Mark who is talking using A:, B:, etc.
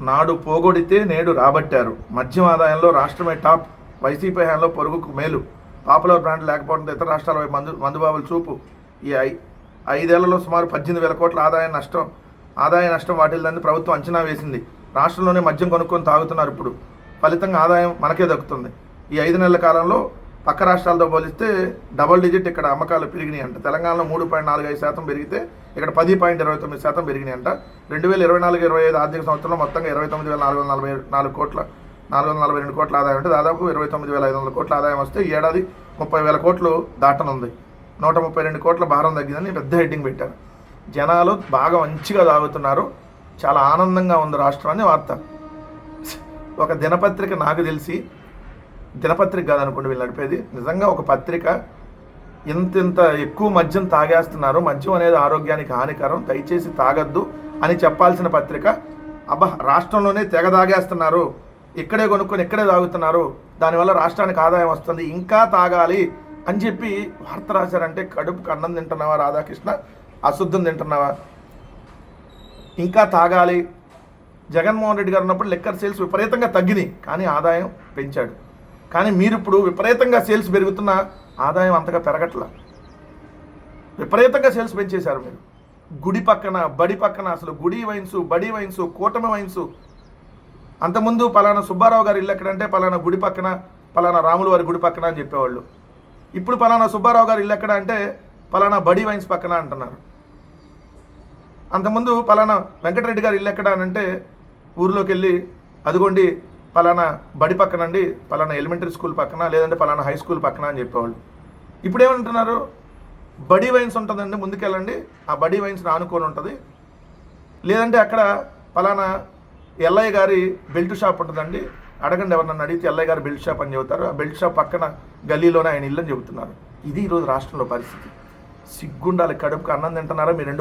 A: నాడు పోగొడితే నేడు రాబట్టారు. మద్యం ఆదాయంలో రాష్ట్రమే టాప్. వైసీపీ హయాంలో పొరుగుకు మేలు. పాపులర్ బ్రాండ్ లేకపోవడంతో ఇతర రాష్ట్రాలపై మందుబాబుల చూపు. ఈ 5 ఏళ్లలో సుమారు 18,000 కోట్ల ఆదాయ నష్టం వాటిల్లని ప్రభుత్వం అంచనా వేసింది. రాష్ట్రంలోనే మద్యం కొనుక్కొని తాగుతున్నారు. ఇప్పుడు ఫలితంగా ఆదాయం మనకే దక్కుతుంది. ఈ 5 నెలల కాలంలో పక్క రాష్ట్రాలతో పోలిస్తే డబుల్ డిజిట్ ఇక్కడ అమ్మకాలు పెరిగినాయి అంట. తెలంగాణలో 3.45% పెరిగితే ఇక్కడ 10.29% పెరిగినాయి అంట. 2024-25 ఆర్థిక సంవత్సరంలో మొత్తంగా 29,442 కోట్ల ఆదాయం అంటే దాదాపు 29,500 కోట్ల ఆదాయం వస్తే ఈ ఏడాది 30,000 కోట్లు దాటనుంది. 132 కోట్ల భారం తగ్గిందని పెద్ద హెడ్డింగ్ పెట్టారు. జనాలు బాగా మంచిగా తాగుతున్నారు, చాలా ఆనందంగా ఉంది రాష్ట్రం అని వార్త. ఒక దినపత్రిక, నాకు తెలిసి దినపత్రిక కాదనుకోండి వీళ్ళు నడిపేది, నిజంగా ఒక పత్రిక ఇంత ఎక్కువ మద్యం తాగేస్తున్నారు, మద్యం అనేది ఆరోగ్యానికి హానికరం, దయచేసి తాగద్దు అని చెప్పాల్సిన పత్రిక రాష్ట్రంలోనే తెగ తాగేస్తున్నారు, ఇక్కడే కొనుక్కొని ఇక్కడే తాగుతున్నారు, దానివల్ల రాష్ట్రానికి ఆదాయం వస్తుంది, ఇంకా తాగాలి అని చెప్పి వార్త రాశారంటే కడుపుకు అన్నం తింటున్నావా రాధాకృష్ణ? అశుద్ధం తింటున్నావా? ఇంకా తాగాలి. జగన్మోహన్ రెడ్డి గారు ఉన్నప్పుడు లిక్కర్ సేల్స్ విపరీతంగా తగ్గినాయి, కానీ ఆదాయం పెంచాడు. కానీ మీరు ఇప్పుడు విపరీతంగా సేల్స్ పెరుగుతున్నా ఆదాయం అంతగా పెరగట్లా. విపరీతంగా సేల్స్ పెంచేశారు మీరు. గుడి పక్కన, బడి పక్కన, అసలు గుడి వైన్స్, బడి వైన్స్, కూటమి వైన్స్. అంతకుముందు పలానా సుబ్బారావు గారి ఇల్లు ఎక్కడంటే పలానా గుడి పక్కన, పలానా రాముల వారి గుడి పక్కన అని చెప్పేవాళ్ళు. ఇప్పుడు పలానా సుబ్బారావు గారి ఇల్లు ఎక్కడ అంటే పలానా బడి వైన్స్ పక్కన అంటున్నారు. అంతకుముందు పలానా వెంకటరెడ్డి గారి ఇల్లు ఎక్కడ అని అంటే ఊర్లోకి వెళ్ళి అదిగోండి పలానా బడి పక్కనండి, పలానా ఎలిమెంటరీ స్కూల్ పక్కన, లేదంటే పలానా హై స్కూల్ పక్కన అని చెప్పేవాళ్ళు. ఇప్పుడు ఏమంటున్నారు? బడి వైన్స్ ఉంటుందండి, ముందుకెళ్ళండి, ఆ బడి వైన్స్ ఆనుకొని ఉంటుంది, లేదంటే అక్కడ పలానా ఎల్లయ్య గారి బెల్ట్ షాప్ ఉంటుందండి, అడగండి ఎవరన్నా అడిగితే ఎల్లయ్య గారి బెల్ట్ షాప్ అని చెబుతారు, ఆ బెల్ట్ షాప్ పక్కన గల్లీలోనే ఆయన ఇల్లు అని చెబుతున్నారు. ఇది ఈరోజు రాష్ట్రంలో పరిస్థితి. సిగ్గుండాలి. కడుపుకు అన్నం తింటున్నారా మీ 2